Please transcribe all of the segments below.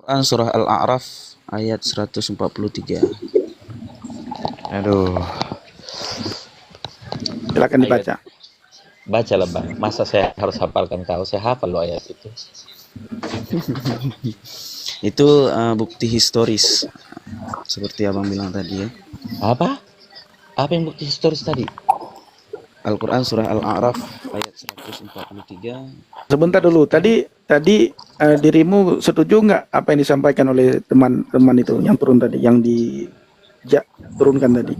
Al-Quran surah Al-A'raf ayat 143. Aduh, Silakan ayat dibaca. baca lah bang. Masa saya harus hafalkan kau? Saya hafal loh ayat itu. Itu bukti historis seperti abang bilang tadi ya. Apa? Apa yang bukti historis tadi? Al-Quran surah Al-A'raf ayat 143. Sebentar dulu. Tadi dirimu setuju nggak apa yang disampaikan oleh teman-teman itu yang turun tadi, yang turunkan tadi?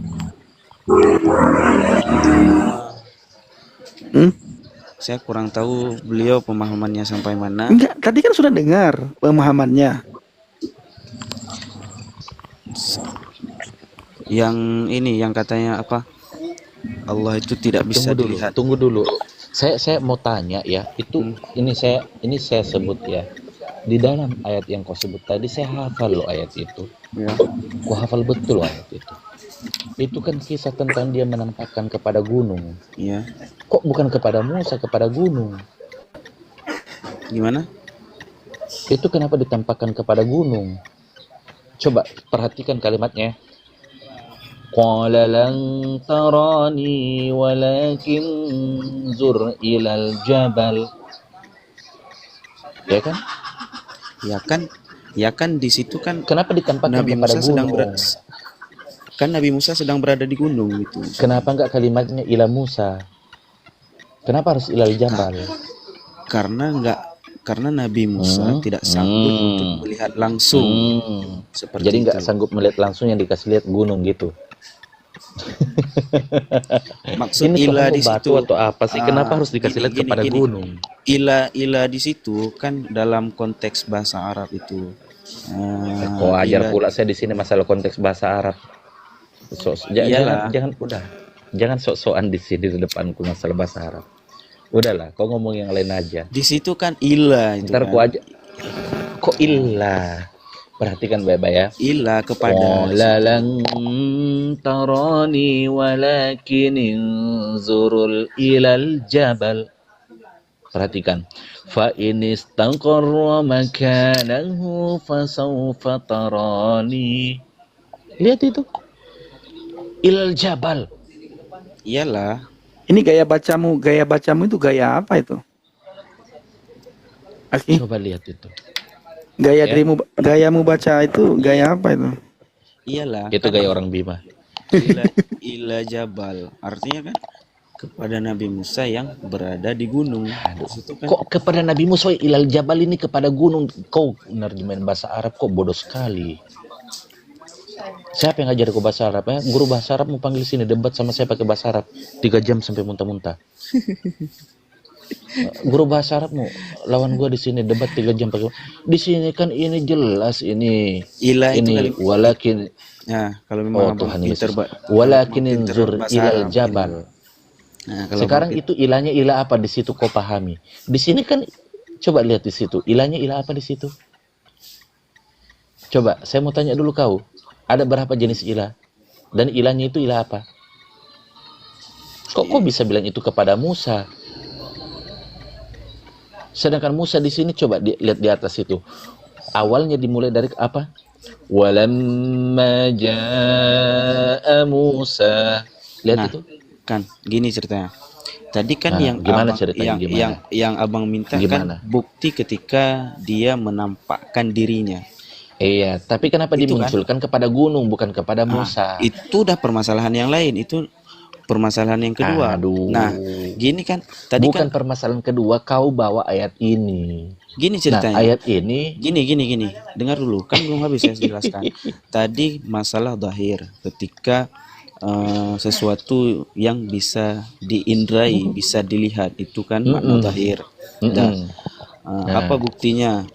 Saya kurang tahu beliau pemahamannya sampai mana. Enggak, tadi kan sudah dengar pemahamannya. Yang ini yang katanya apa? Allah itu tidak bisa dilihat. Tunggu dulu. Saya mau tanya ya. Itu ini saya sebut ya. Di dalam ayat yang kau sebut tadi saya hafal loh ayat itu. Ya. Ku hafal betul ayat itu. Itu kan kisah tentang dia menampakkan kepada gunung. Iya. Kok bukan kepada Musa, kepada gunung? Gimana? Itu kenapa ditampakkan kepada gunung? Coba perhatikan kalimatnya. Qala lan tarani walakin zur ilal jabal. Ya kan? Ya kan di situ kan Kenapa ditampakkan Nabi kepada Musa sedang gunung? kan Nabi Musa sedang berada di gunung gitu. Kenapa enggak kalimatnya ila Musa? Kenapa harus ilal jabal? Karena Nabi Musa tidak sanggup untuk melihat langsung. Seperti Jadi nggak itu. sanggup melihat langsung, yang dikasih lihat gunung gitu. Maksud ini ilah di batu situ atau apa sih? Kenapa harus dikasih lihat kepada gunung? Ilah di situ kan dalam konteks bahasa Arab itu. Kok ajar pula saya di sini masalah konteks bahasa Arab. Jangan sok-sokan di sini di depanku masalah bahasa Arab. Udahlah, kau ngomong yang lain aja. Di situ kan ilah itu. Ntar ku aja. Kok ilah? Perhatikan baik-baik ya. Ilah kepada. Qala lan tarani walakin inzurul ilal jabal. Perhatikan. Fa in istaqarra makanahu fasawfa tarani. Lihat itu. Ilal jabal. Iyalah. Ini gaya bacamu itu gaya apa itu? Coba lihat itu. Gayamu baca itu gaya apa itu? Iyalah. Itu gaya orang Bima. Ila jabal. Artinya kan kepada Nabi Musa yang berada di gunung. Kan, kok kepada Nabi Musa ilal jabal ini kepada gunung? Kau nerjemahin bahasa Arab kok bodoh sekali. Siapa yang ngajar kau bahasa Arab ya? Guru bahasa Arab mau panggil sini debat sama saya pakai bahasa Arab 3 jam sampai muntah-muntah. Guru bahasa Arab mau lawan gua di sini debat 3 jam pakai. Di sini kan ini jelas ini. Ilah ini itu walakin. Ya, kalau memang Tuhan Yesus. Walakin inzur ilal jabal. Nah, sekarang itu ilahnya ilah apa di situ kau pahami. Di sini kan coba lihat di situ. Ilahnya ilah apa di situ? Coba saya mau tanya dulu kau. Ada berapa jenis ilah? Dan ilahnya itu ilah apa? Kok bisa bilang itu kepada Musa? Sedangkan Musa di sini coba lihat di atas itu. Awalnya dimulai dari apa? Walamma jaa Musa. Lihat itu. Kan gini ceritanya. Tadi kan yang abang minta kan bukti ketika dia menampakkan dirinya. Iya, tapi kenapa itu dimunculkan kepada gunung bukan kepada Musa? Itu udah permasalahan yang lain, itu permasalahan yang kedua. Nah, gini kan tadi bukan permasalahan kedua, kau bawa ayat ini. Gini ceritanya. Nah, ayat ini gini. Dengar dulu, kan belum habis saya jelaskan. Tadi masalah zahir ketika sesuatu yang bisa diindrai, bisa dilihat, itu kan makna zahir. Apa buktinya?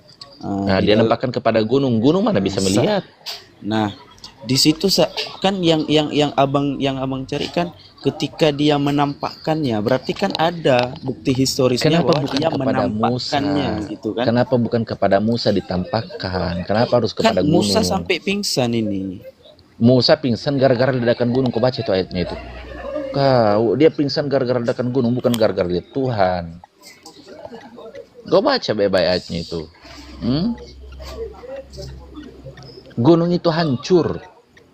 Dia nampakkan kepada gunung mana bisa melihat. Nah, di situ kan yang abang carikan ketika dia menampakkannya, berarti kan ada bukti historisnya bahwa dia menampakkannya, gitu kan? Kenapa bukan kepada Musa ditampakkan? Kenapa harus kepada gunung? Musa sampai pingsan ini. Musa pingsan gara-gara ledakan gunung. Kau baca itu ayatnya itu. Dia pingsan gara-gara ledakan gunung, bukan gara-gara lihat Tuhan. Kau baca baik-baik ayatnya itu. Gunung itu hancur.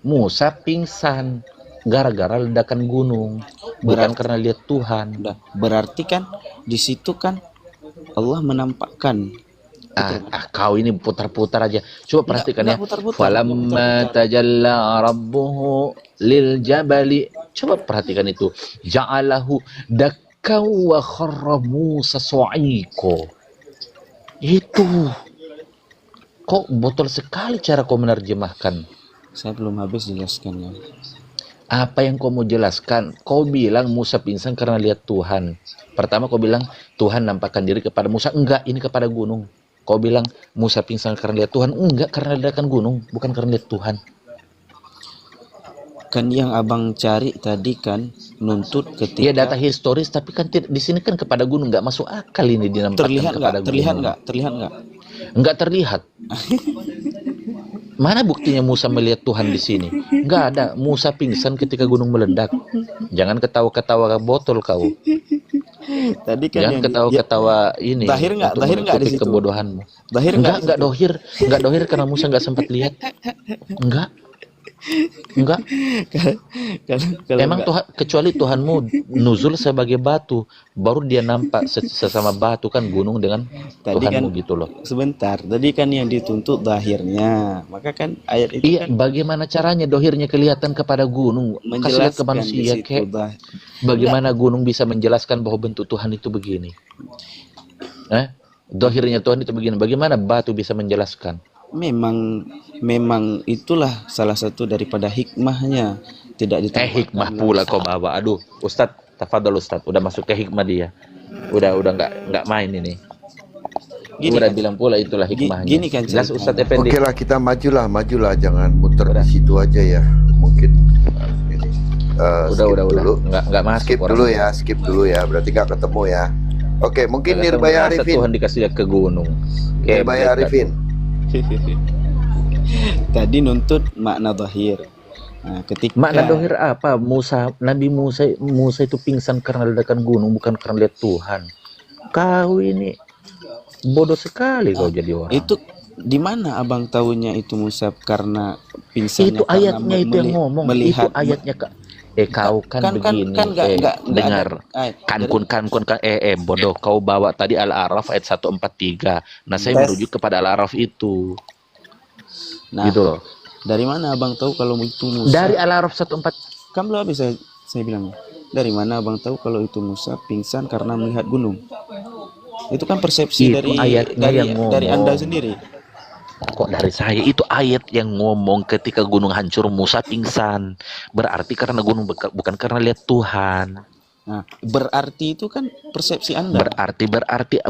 Musa pingsan gara-gara ledakan gunung, bukan karena lihat Tuhan. Udah, berarti kan di situ kan Allah menampakkan. Kau ini putar-putar aja. Coba perhatikan ya. Falamma tajalla rabbuhu lil jabali. Coba perhatikan itu. Ja'alahu dakka wa kharra Musa su'iko. Itu. Kok botol sekali cara kau menerjemahkan. Saya belum habis jelaskannya. Apa yang kau mau jelaskan? Kau bilang Musa pingsan karena lihat Tuhan. Pertama kau bilang Tuhan nampakkan diri kepada Musa. Enggak, ini kepada gunung. Kau bilang Musa pingsan karena lihat Tuhan. Enggak, karena ledakan gunung, bukan karena lihat Tuhan. Kan yang abang cari tadi kan nuntut ketika Iya, data historis, tapi kan di sini kan kepada gunung, nggak masuk akal ini dinampakkan terlihat kepada nggak? Terlihat gunung. nggak? Terlihat nggak? Nggak terlihat. Mana buktinya Musa melihat Tuhan di sini? Nggak ada. Musa pingsan ketika gunung meledak. Jangan ketawa-ketawa botol kau. Tadi kan Jangan yang ketawa-ketawa ini. Zahir nggak? untuk Zahir nggak di menutupi situ? kebodohanmu. Zahir Nggak dohir. Nggak dohir karena Musa nggak sempat lihat. Enggak. kalau Emang Tuhan, kecuali Tuhanmu nuzul sebagai batu, baru dia nampak sesama batu kan gunung dengan tadi Tuhanmu kan gitu loh. sebentar. Tadi kan yang dituntut zahirnya. Maka kan ayat itu Iya, kan bagaimana caranya dohirnya kelihatan kepada gunung? Kasih lihat ke menjelaskan di manusia, situ kek. Bagaimana gunung bisa menjelaskan bahwa bentuk Tuhan itu begini? Dohirnya Tuhan itu begini. Bagaimana batu bisa menjelaskan? memang itulah salah satu daripada hikmahnya tidak ditambahkan Hikmah pula kau bawa. Aduh, Ustadz, tafadhol Ustadz. Udah masuk ke hikmah dia. Udah nggak main ini. Gini Udah kan, bilang pula itulah hikmahnya. gini kan Jelas ceritanya. Ustadz Effendi. Oke lah, kita majulah, jangan muter di situ aja ya. Mungkin ini. Udah. Dulu. Nggak masuk. Skip dulu ya. Berarti nggak ketemu ya. Oke, mungkin Nirbaya Masa Arifin. Tuhan dikasih lihat ke gunung. Nirbaya Arifin. Tadi nuntut makna zahir. Nah, ketika Makna dohir apa? Nabi Musa itu pingsan karena ledakan gunung, bukan karena lihat Tuhan. Kau ini bodoh sekali kau jadi orang. itu di mana abang tahunya itu Musa karena pingsannya? Itu ayatnya itu yang ngomong. Melihat Itu ayatnya kak. Kau kan begini. Dengar. Bodoh. Kau bawa tadi Al-A'raf ayat 143. Nah, saya merujuk kepada Al-A'raf itu. Nah, Gitu loh. dari mana abang tahu kalau itu Musa? Dari Al-A'raf 14. Kan belum habis saya bilang. Dari mana abang tahu kalau itu Musa pingsan karena melihat gunung? Itu kan persepsi Itu dari ayatnya yang ngomong. dari Anda sendiri. Kok dari saya? Itu ayat yang ngomong ketika gunung hancur Musa pingsan. Berarti karena gunung bukan karena lihat Tuhan. Nah, berarti itu kan persepsi Anda. Berarti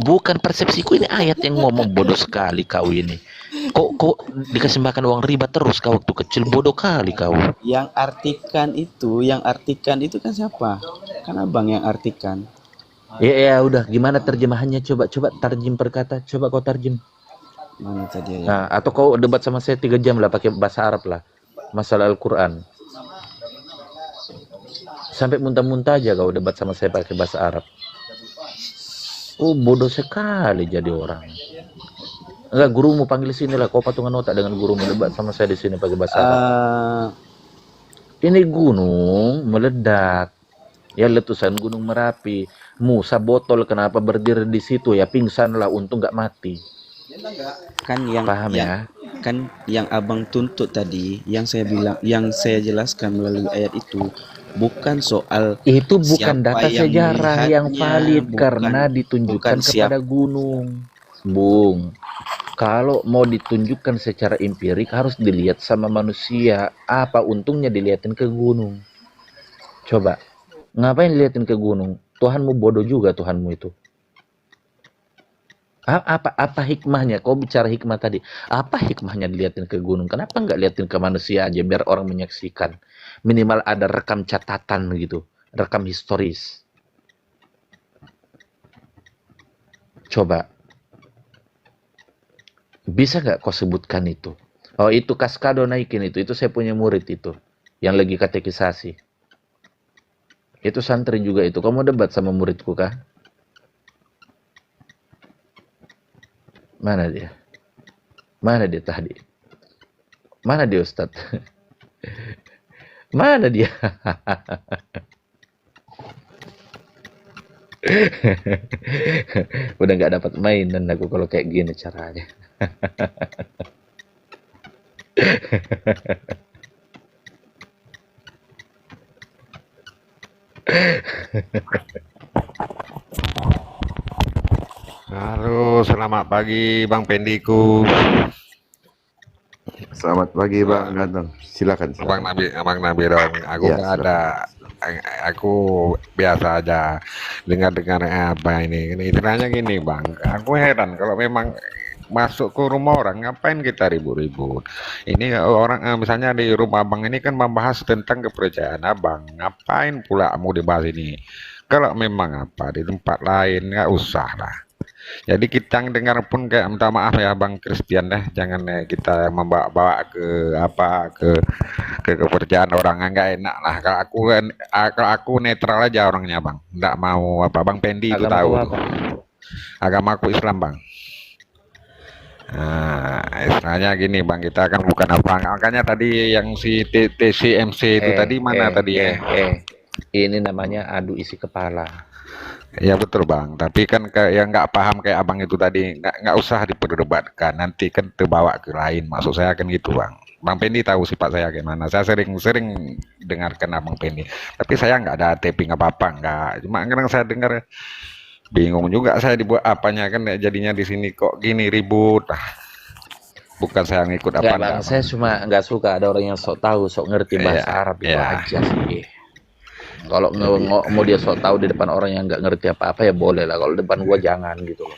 bukan persepsiku, ini ayat yang ngomong. Bodoh sekali kau ini. Kok dikasih makan uang riba terus kau waktu kecil, bodoh kali kau. Yang artikan itu kan siapa? Kan abang yang artikan. Ya udah, gimana terjemahannya? Coba tarjim per kata. Coba kau tarjim. Mana tadi ya? Nah, atau kau debat sama saya 3 jam lah pakai bahasa Arab lah. Masalah Al-Quran. Sampai muntah-muntah aja kau debat sama saya pakai bahasa Arab. Oh, bodoh sekali jadi orang. Enggak, gurumu panggil sini lah. Kau patungan otak dengan gurumu, debat sama saya di sini pakai bahasa Arab. Ini gunung meledak. Ya, letusan Gunung Merapi. Musa botol kenapa berdiri di situ? Ya pingsan lah, untung nggak mati. Kan yang Paham ya? Kan yang abang tuntut tadi, yang saya jelaskan melalui ayat itu bukan soal Itu bukan siapa data sejarah yang valid, bukan- karena ditunjukkan bukan siapa. kepada gunung. Bung, kalau mau ditunjukkan secara empirik harus dilihat sama manusia. Apa untungnya dilihatin ke gunung? Coba, ngapain dilihatin ke gunung? Tuhanmu bodoh juga, Tuhanmu itu. Apa hikmahnya? Kau bicara hikmah tadi. Apa hikmahnya dilihatin ke gunung? Kenapa nggak liatin ke manusia aja biar orang menyaksikan? Minimal ada rekam catatan gitu, rekam historis. Coba, bisa nggak kau sebutkan itu? Oh, itu Kaskado naikin itu saya punya murid itu, yang lagi katekisasi. Itu santri juga itu. Kamu debat sama muridku kah? Mana dia? Mana dia tadi? Mana dia Ustadz? Mana dia? Udah nggak dapat mainan aku kalau kayak gini caranya. Halo, selamat pagi Bang Pendiku. Selamat pagi Bang Ganteng. Silakan. Abang Nabi dong. Aku Ya, nggak ada, aku biasa aja dengar-dengar apa ini. Ini istilahnya gini Bang. Aku heran kalau memang masuk ke rumah orang ngapain kita ribut-ribut. Ini orang misalnya di rumah Abang ini kan membahas tentang kepercayaan Abang. Ngapain pula mau dibahas ini? Kalau memang apa di tempat lain nggak usah lah. Jadi kita yang dengar pun kayak minta maaf ya Bang Christian deh, jangan kita membawa-bawa ke apa ke kepercayaan orang nggak enak lah. Kalau aku netral aja orangnya Bang, nggak mau apa Bang Pendi itu Agama tahu kau tuh. apa? Agama aku Islam Bang. Nah, istilahnya gini Bang, kita kan bukan apa, makanya tadi yang si TCMC itu tadi mana tadi ya? Ini namanya adu isi kepala. Ya betul Bang, tapi kan yang nggak paham kayak abang itu tadi nggak usah diperdebatkan, nanti kan terbawa ke lain. Maksud saya kan gitu Bang. Bang Pendi tahu sifat saya gimana. Saya sering dengarkan abang Pendi, tapi saya nggak ada taping apa-apa, nggak. Cuma kadang saya dengar bingung juga saya dibuat apanya kan jadinya di sini kok gini ribut. Bukan saya ngikut apa Nggak Bang, enggak. saya cuma nggak suka ada orang yang sok tahu, sok ngerti bahasa Iya, Arab itu iya. aja sih. Kalau mau dia sok tahu di depan orang yang nggak ngerti apa-apa ya boleh lah. Kalau depan gua jangan gitu loh.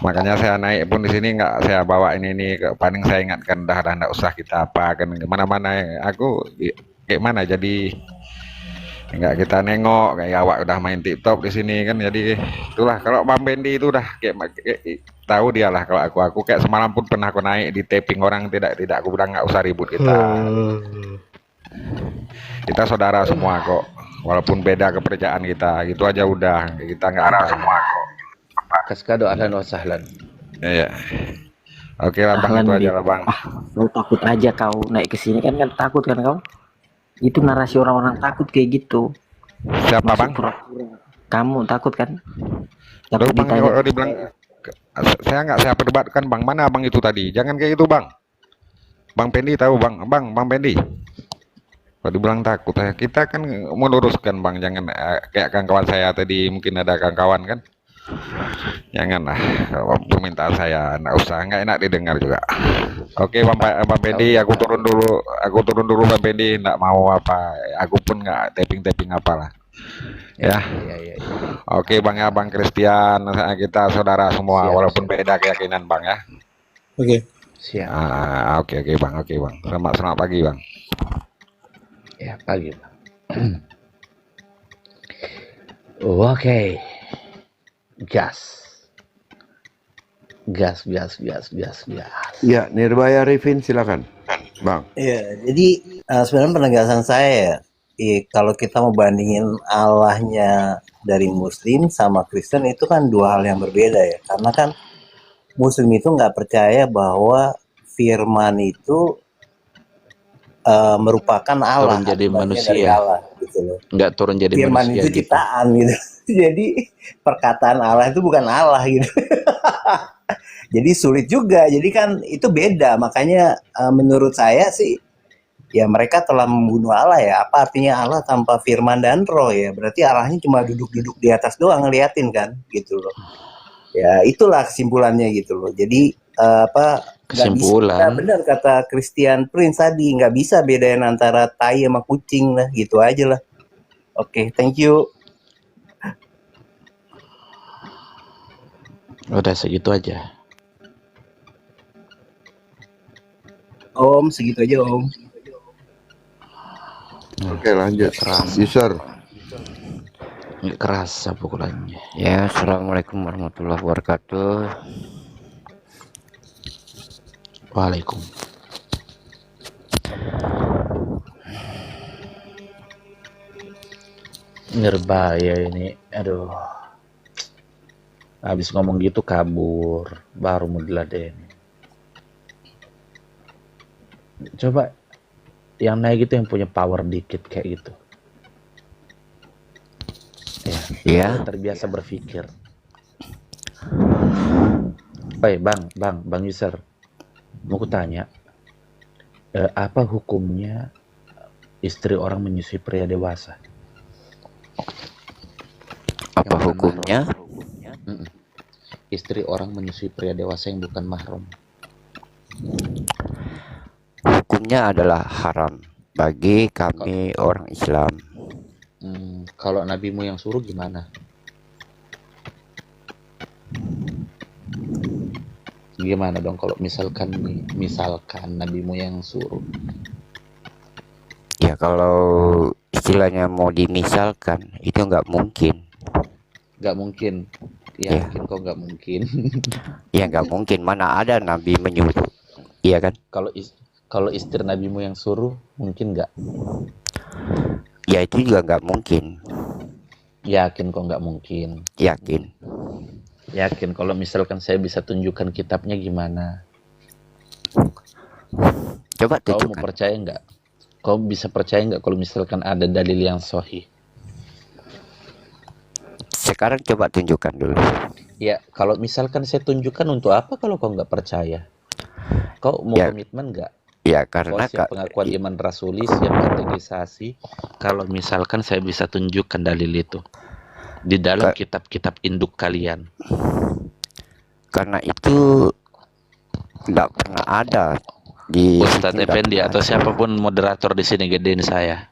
Makanya saya naik pun di sini nggak saya bawa ini ke paling saya ingatkan dah nggak usah kita apa kan kemana-mana aku kayak mana jadi nggak kita nengok kayak awak udah main TikTok di sini kan jadi itulah kalau Bang Bendi itu udah kayak tahu dia lah kalau aku kayak semalam pun pernah aku naik di taping orang tidak aku bilang nggak usah ribut kita saudara semua kok walaupun beda kepercayaan kita gitu aja udah kita nggak ada semua kok. Kaskado ahlan wa sahlan. Iya. Oke lah Bang, itu aja lah Bang. Kau takut aja kau naik ke sini kan takut kan kau? Itu narasi orang-orang takut kayak gitu. Siapa Masuk Bang? pura-pura. Kamu takut kan? Loh Takut Bang, ditanya. kalau dibilang saya nggak saya perdebatkan Bang, mana Abang itu tadi? Jangan kayak gitu Bang. Bang Pendi tahu Bang, Bang Pendi. Kalau dibilang takut, kita kan meluruskan Bang, jangan kayak kawan saya tadi mungkin ada kawan kan. Janganlah kalau permintaan saya nggak usah nggak enak didengar juga. Oke Bang Pendi, aku turun dulu Bang Pendi, nggak mau apa, aku pun nggak taping apalah. Ya. Iya. Oke Bang ya Bang Christian, kita saudara semua Siap, walaupun siap. beda keyakinan Bang ya. Oke. Siap. Oke Bang. Selamat pagi Bang. Ya, pagi, Bang. Oke. Gas. Ya, Nirbaya Rifin silakan. Bang. Iya, jadi sebenarnya penegasan saya ya, kalau kita mau bandingin Allahnya dari Muslim sama Kristen itu kan dua hal yang berbeda ya. Karena kan Muslim itu nggak percaya bahwa Firman itu merupakan Allah, Turun jadi bagian manusia. dari Allah gitu loh. Nggak turun jadi Firman manusia itu gitu. ciptaan gitu. Jadi perkataan Allah itu bukan Allah gitu. Jadi sulit juga. Jadi kan itu beda. Makanya menurut saya sih ya mereka telah membunuh Allah ya. Apa artinya Allah tanpa firman dan roh ya? Berarti Allahnya cuma duduk-duduk di atas doang ngeliatin kan gitu loh. Ya itulah kesimpulannya gitu loh. Jadi Kesimpulan. benar kata Christian Prince tadi, nggak bisa bedain antara tai sama kucing lah, gitu aja lah. Oke, thank you. Udah segitu aja. Om, segitu aja Om. Oke, lanjut. User. Nggak kerasa pukulannya. Ya, assalamualaikum warahmatullahi wabarakatuh. Waalaikum. Nirbaya ini, aduh. Habis ngomong gitu kabur, baru mau diladenin. Coba yang naik itu yang punya power dikit kayak gitu. Ya, Ya, yang terbiasa berpikir. Bang User, mau kutanya, apa hukumnya istri orang menyusui pria dewasa? apa Yang bukan hukumnya? Mm-mm. Istri orang menyusui pria dewasa yang bukan mahram. Hukumnya adalah haram bagi kami orang Islam. Kalau nabimu yang suruh gimana? Gimana dong kalau misalkan nabimu yang suruh? Ya kalau istilahnya mau dimisalkan itu nggak mungkin. Gak mungkin. Ya. Yakin kok gak mungkin. Ya nggak mungkin, mana ada Nabi menyuruh. Iya kan? Kalau istri nabimu yang suruh mungkin nggak? Ya itu juga nggak mungkin. Yakin kok nggak mungkin? Yakin. Yakin. Kalau misalkan saya bisa tunjukkan kitabnya gimana? Coba Kau mau tunjukkan. percaya nggak? Kau bisa percaya nggak kalau misalkan ada dalil yang sahih? Sekarang coba tunjukkan dulu. Ya, kalau misalkan saya tunjukkan untuk apa kalau kau nggak percaya? Kau mau Ya. komitmen nggak? Ya Kau karena siap pengakuan iman rasuli, siap kategorisasi. Kalau misalkan saya bisa tunjukkan dalil itu di dalam kitab-kitab induk kalian. karena itu nggak pernah ada di Ustadz situ, nggak Effendi pernah atau ada. siapapun moderator di sini gedein saya.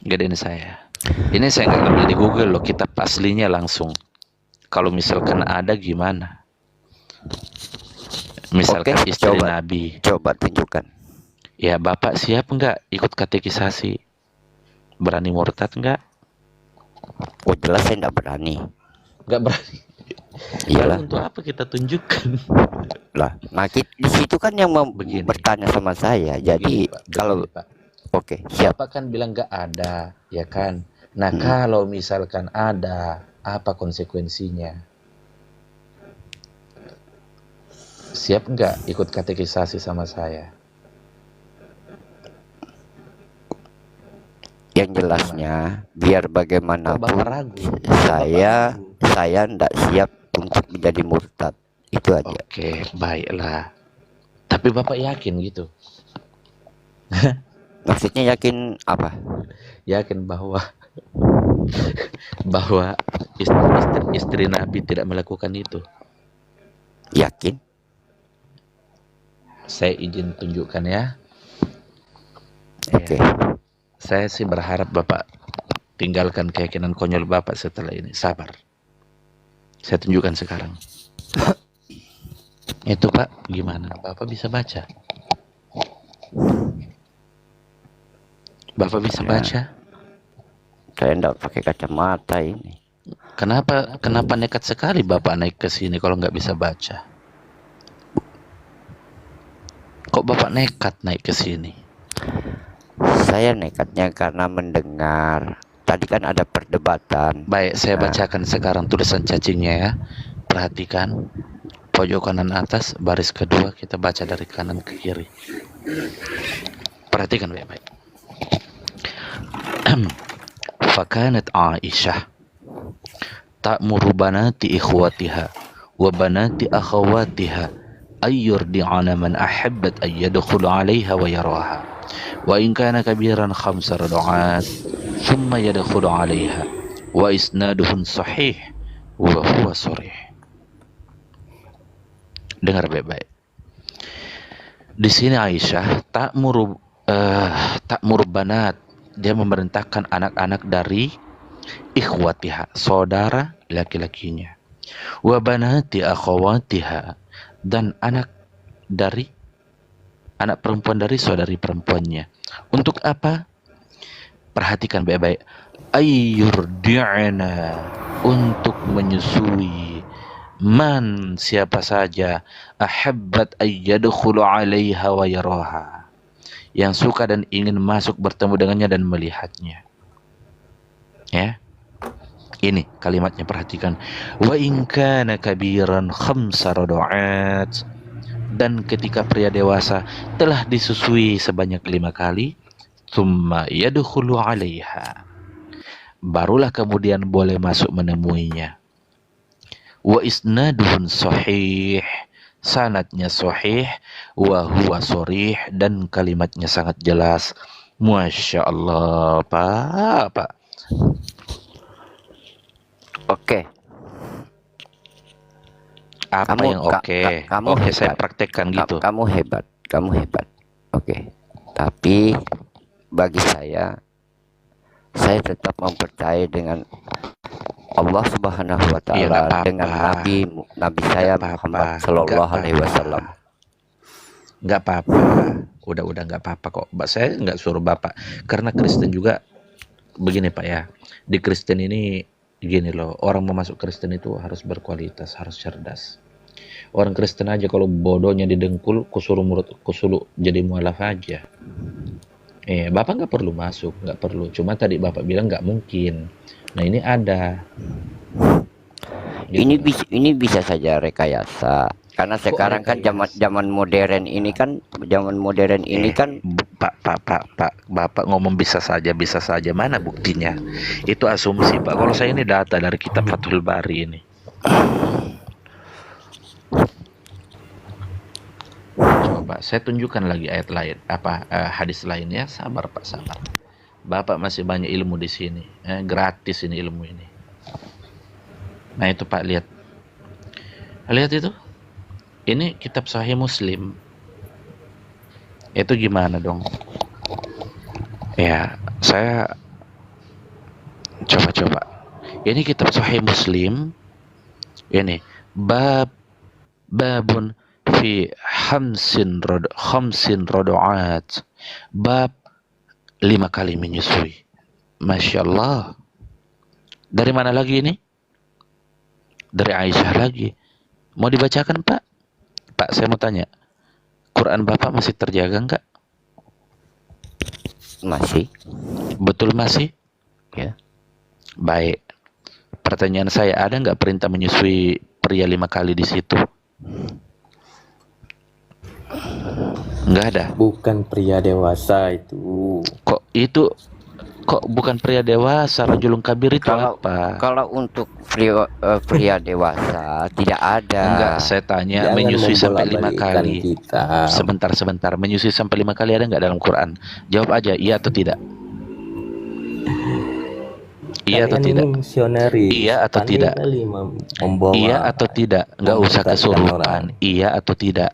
Gedein saya. Ini saya nggak ngambil di Google loh, kitab aslinya langsung. Kalau misalkan ada gimana? Misalkan Oke, istri coba. Nabi. Coba tunjukkan. Ya Bapak siap nggak ikut katekisasi? Berani murtad nggak? Oh jelas saya nggak berani. Nggak berani. Iyalah. Lalu untuk apa kita tunjukkan? Lah, nah di situ kan yang Begini. bertanya sama saya. Jadi Begini, Pak, kalau begini, Pak. oke, siap. Bapak kan bilang nggak ada, ya kan? Nah kalau misalkan ada, apa konsekuensinya? Siap nggak ikut katekisasi sama saya? Yang jelasnya biar Kok bagaimanapun Bapak ragu? saya nggak siap untuk menjadi murtad. Itu aja. Oke, baiklah. Tapi Bapak yakin gitu? Maksudnya yakin apa? Yakin bahwa istri Nabi tidak melakukan itu? Yakin? Saya izin tunjukkan ya. Oke. Saya sih berharap Bapak tinggalkan keyakinan konyol Bapak setelah ini. Sabar. Saya tunjukkan sekarang. Itu Pak, gimana? Bapak bisa baca? Bapak bisa baca? Saya enggak pakai kacamata ini. Kenapa nekat sekali Bapak naik ke sini kalau nggak bisa baca? Kok Bapak nekat naik ke sini? Saya nekatnya karena mendengar. Tadi kan ada perdebatan. Baik, saya bacakan sekarang tulisan cacingnya ya. Perhatikan. Pojok kanan atas, baris kedua, kita baca dari kanan ke kiri. Perhatikan baik-baik. Fakanat Aisyah ta'muru banati ikhwatiha wa banati akhawatiha ayyurdi'ana man ahabbat ay yadkhulu 'alayha wa yaraha wa in kana kabiran khamsa rad'at thumma yadkhulu 'alayha wa isnaduhun sahih wa huwa sharih. Dengar baik-baik. Di sini Aisyah ta'muru banat, dia memerintahkan anak-anak dari ikhwatiha, saudara laki-lakinya, wa banati akhawatiha, dan anak perempuan dari saudari perempuannya. Untuk apa? Perhatikan baik-baik. Ayyurdi'na, untuk menyusui, man, siapa saja, ahabbat ayyadkhulu 'alaiha wa yaraha, yang suka dan ingin masuk bertemu dengannya dan melihatnya. Ya. Ini kalimatnya, perhatikan. Wa in kana kabiran khamsa rada'at, Dan ketika pria dewasa telah disusui sebanyak 5 kali, thumma yadkhulu 'alaiha, barulah kemudian boleh masuk menemuinya. Wa isnaduhun sahih, sanadnya sahih, wa huwa sharih, dan kalimatnya sangat jelas. Masya Allah, Pak. Oke, Apa kamu yang oke? kamu Oke, saya hebat. praktekkan gitu. Kamu hebat, kamu hebat. Oke. Tapi bagi saya tetap mempercayai dengan Allah Subhanahu wa Iya, nggak taala, apa-apa. dengan Nabi saya Nggak apa-apa. Muhammad Nggak sallallahu alaihi apa-apa. wasallam. Nggak apa-apa. Udah nggak apa-apa kok. Saya nggak suruh Bapak. Karena Kristen juga begini Pak ya. Di Kristen ini gini loh. Orang mau masuk Kristen itu harus berkualitas, harus cerdas. Orang Kristen aja kalau bodohnya didengkul, kusuruh jadi mualaf aja. Bapak nggak perlu masuk, nggak perlu. Cuma tadi Bapak bilang nggak mungkin. Nah ini ada. Gitu. Ini bisa saja rekayasa. Karena sekarang kan zaman modern ini kan Pak, Bapak ngomong bisa saja, mana buktinya? Itu asumsi, Pak. Kalau saya ini data dari kitab Fathul Bari ini. Coba saya tunjukkan lagi ayat lain, hadis lainnya. Sabar, Pak, sabar. Bapak masih banyak ilmu di sini. Gratis ini ilmu ini. Nah, itu Pak, lihat. Lihat itu. Ini kitab Sahih Muslim. Itu gimana dong? Ya, saya coba. Ini kitab Sahih Muslim. Ini babun fi khamsin rodoat. Bab 5 kali menyusui. Masya Allah. Dari mana lagi ini? Dari Aisyah lagi. Mau dibacakan, Pak? Pak, saya mau tanya. Quran Bapak masih terjaga enggak? masih. Betul masih? Ya. Baik. Pertanyaan saya, ada nggak perintah menyusui pria 5 kali di situ? Nggak ada. Bukan pria dewasa itu. Kok bukan pria dewasa? Rajulun kabir itu apa? Kalau untuk pria dewasa tidak ada. Enggak, saya tanya. Jangan menyusui sampai 5 membolak-balikkan kali. kita. Sebentar. Menyusui sampai 5 kali ada nggak dalam Quran? Jawab aja, iya atau tidak? Iya atau Kalian tidak? ini misionaris. Iya atau Pandai tidak? kali membawa Iya atau tidak? Nggak usah memperhatikan kesurupan. Iya atau tidak?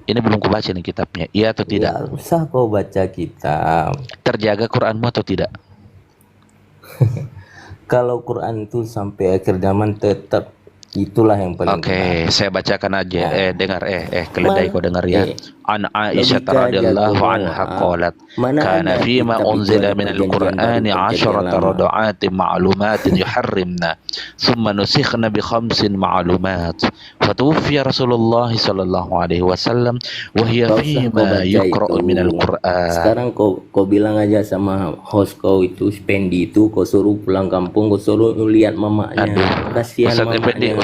Ini belum kubaca nih kitabnya. Iya atau tidak? Ya, usah kau baca kitab. Terjaga Quranmu atau tidak? Kalau Quran itu sampai akhir zaman tetap itulah yang paling Oke, benar. saya bacakan aja. Ya. Dengar keledai kau dengar ya. An Aisyah logika radhiyallahu jago anha doa. qalat Mana kana ada fima kitab itu unzila ada min perjanjian al-Qur'ani baru, perjanjian 'asharata lama. rada'atin ma'lumatin yuharrimna thumma nusikhna bi 5 ma'lumat fatuwfiya Rasulullah sallallahu alaihi wasallam wa hiya Gak usah kau fima baca yuqra'u itu. min al-Qur'an. Sekarang kau bilang aja sama host kau itu Spendi itu, kau suruh pulang kampung, kau suruh lihat mamanya. Aduh, Kasihan Ustadz Effendi, mamanya.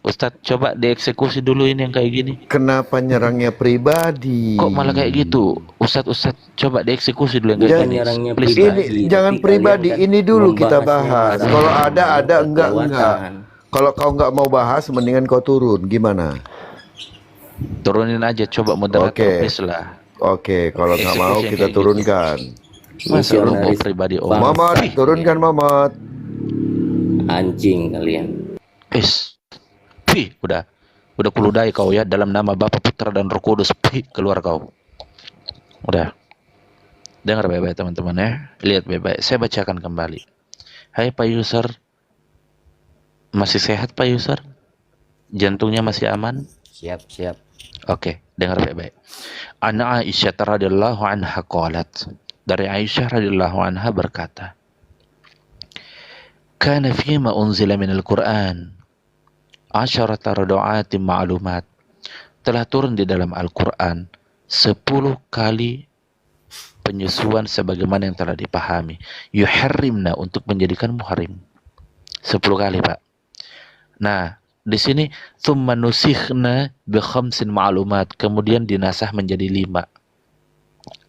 Ustadz coba dieksekusi dulu ini yang kayak gini. Kenapa nyerangnya pribadi? Kok malah kayak gitu? Ustadz coba dieksekusi dulu yang kayak Bukan gini. nyerangnya Please. pribadi. Ini jangan tapi pribadi, kalian kan ini dulu kita membahasnya bahas. pada Kalau ada, enggak. kelewatan. Kalau kau nggak mau bahas, mendingan kau turun. Gimana? Turunin aja coba moderator, Oke. please lah. Oke, kalau nggak Eksekusi mau yang kita kayak gitu. turunkan. Masa lu mau Misionaris pribadi bangsa. Momot, turunkan Momot. Anjing kalian. Udah kuludai kau ya, dalam nama Bapa, Putra dan Roh Kudus. Keluar kau. Udah. Dengar baik-baik teman-teman ya. Lihat baik-baik. Saya bacakan kembali. Hai Pak User. Masih sehat Pak User? Jantungnya masih aman? Siap. Oke, dengar baik-baik. Ana Aisyah radhiyallahu anha qalat. Dari Aisyah radhiyallahu anha berkata, "Kana fima unzila minal Qur'an 'asharata rada'atin ma'lumat." Telah turun di dalam Al-Qur'an 10 kali penyusuan sebagaimana yang telah dipahami. Yuharrimna, untuk menjadikan muharim. 10 kali, Pak. Nah, di sini tsumma nusikhna bi khamsin ma'lumat, kemudian dinasah menjadi 5.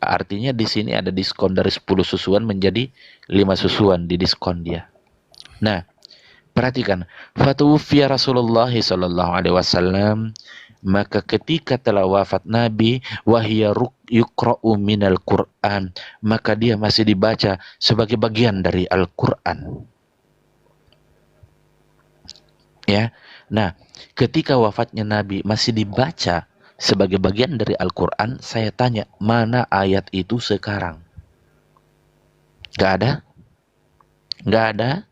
Artinya di sini ada diskon dari 10 susuan menjadi 5 susuan, di diskon dia. Nah, perhatikan, fatuwfiya Rasulullah sallallahu alaihi wasallam, maka ketika telah wafat Nabi, wahya yuqra'u minal Qur'an, maka dia masih dibaca sebagai bagian dari Al-Qur'an. Ya. Nah, ketika wafatnya Nabi masih dibaca sebagai bagian dari Al-Qur'an, saya tanya, mana ayat itu sekarang? Gak ada? Gak ada?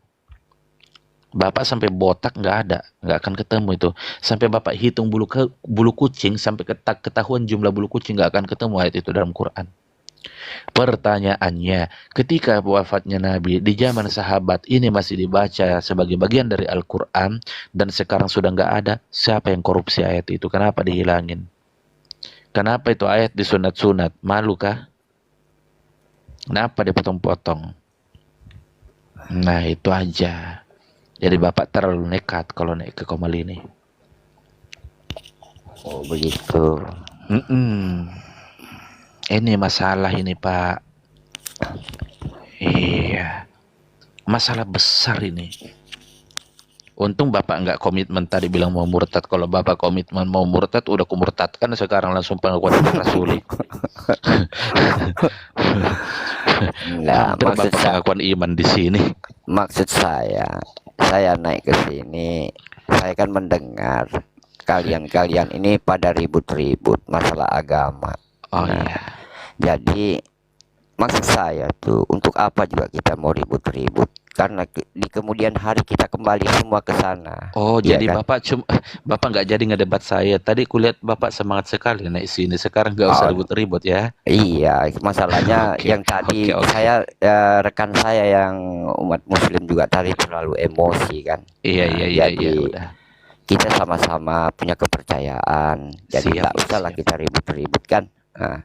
Bapak sampai botak nggak ada, nggak akan ketemu itu. Sampai Bapak hitung bulu kucing, sampai ketahuan jumlah bulu kucing, nggak akan ketemu ayat itu dalam Quran. Pertanyaannya, ketika wafatnya Nabi di zaman sahabat ini masih dibaca sebagai bagian dari Al-Quran, dan sekarang sudah nggak ada, siapa yang korupsi ayat itu? Kenapa dihilangin? Kenapa itu ayat disunat-sunat? Malu kah? Kenapa dipotong-potong? Nah, itu aja. Jadi Bapak terlalu nekat kalau naik ke Komal ini. Oh begitu. Ini masalah ini, Pak. Iya. Masalah besar ini. Untung Bapak nggak komitmen tadi bilang mau murtad. Kalau Bapak komitmen mau murtad, udah kumurtadkan sekarang langsung pengakuan rasuli. Nah, maksud pengakuan iman di sini. Maksud saya naik ke sini, saya kan mendengar kalian ini pada ribut-ribut masalah agama. Oh Nah, iya. jadi maksud saya tuh, untuk apa juga kita mau ribut-ribut? Karena di kemudian hari kita kembali semua ke sana. Oh, Iya jadi kan? Bapak nggak jadi ngedebat saya. Tadi kulihat Bapak semangat sekali naik sini. Sekarang nggak usah Oh, ribut-ribut ya. iya, masalahnya Oke, yang tadi oke. saya rekan saya yang umat Muslim juga tadi terlalu emosi kan. Iya, Nah, iya, iya, jadi iya, udah. kita sama-sama punya kepercayaan. Jadi Siap, tak usahlah siap. kita ribut-ribut kan. Nah,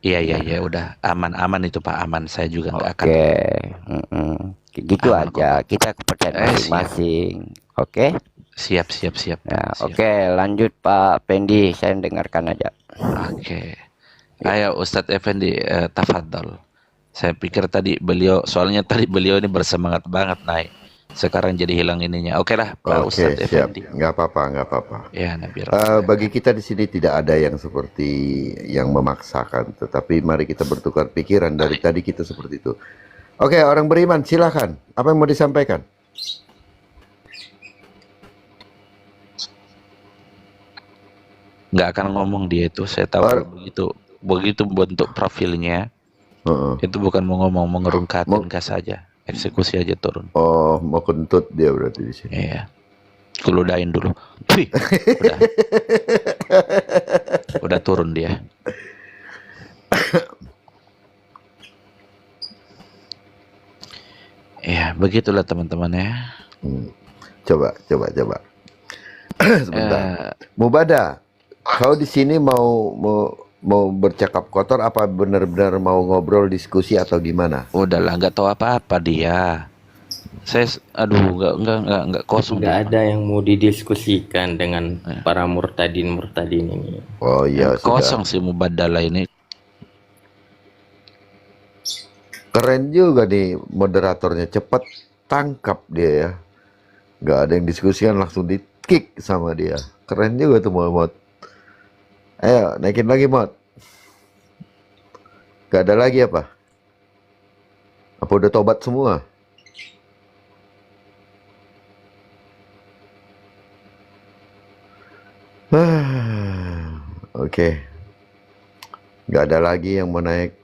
Iya, iya, iya, udah. Aman-aman itu Pak, aman. Saya juga nggak akan. oke, gitu Aman kok, aja. Pak. Kita kepercayaan Siap. masing-masing. Oke. Siap, siap, siap, Nah, Pak. Siap. oke, lanjut Pak Pendi, saya dengarkan aja. Oke. Ayo Ustadz Effendi, tafadhol. Saya pikir tadi soalnya tadi beliau ini bersemangat banget naik. Sekarang jadi hilang ininya. Oke lah, Pak Oke, Ustadz siap. Effendi. Nggak apa-apa, nggak apa-apa. Ya, Nabi Bagi kita di sini tidak ada yang seperti yang memaksakan, tetapi mari kita bertukar pikiran. Dari tadi kita seperti itu. Oke, orang beriman, silakan. Apa yang mau disampaikan? nggak akan ngomong dia itu. Saya tahu begitu bentuk profilnya. Itu bukan mau ngomong, mau ngerungkatin gas saja. Eksekusi aja turun. Oh, mau kentut dia berarti di sini. Iya. Kuludain dulu. Wih, udah. Udah turun dia. Ya, begitulah teman-teman ya. Coba. Sebentar. Mubada, kau di sini mau bercakap kotor apa benar-benar mau ngobrol diskusi atau gimana? Udahlah, nggak tahu apa-apa dia. Saya nggak kosong. Nggak ada yang mau didiskusikan dengan para murtadin ini. Oh iya, kosong sih Mubadala ini. Keren juga nih moderatornya, cepat tangkap dia ya. Nggak ada yang diskusikan, langsung di kick sama dia. Keren juga tuh Mod. Ayo naikin lagi Mod. Gak ada lagi apa? Apa udah tobat semua? Oke. Gak ada lagi yang mau naik.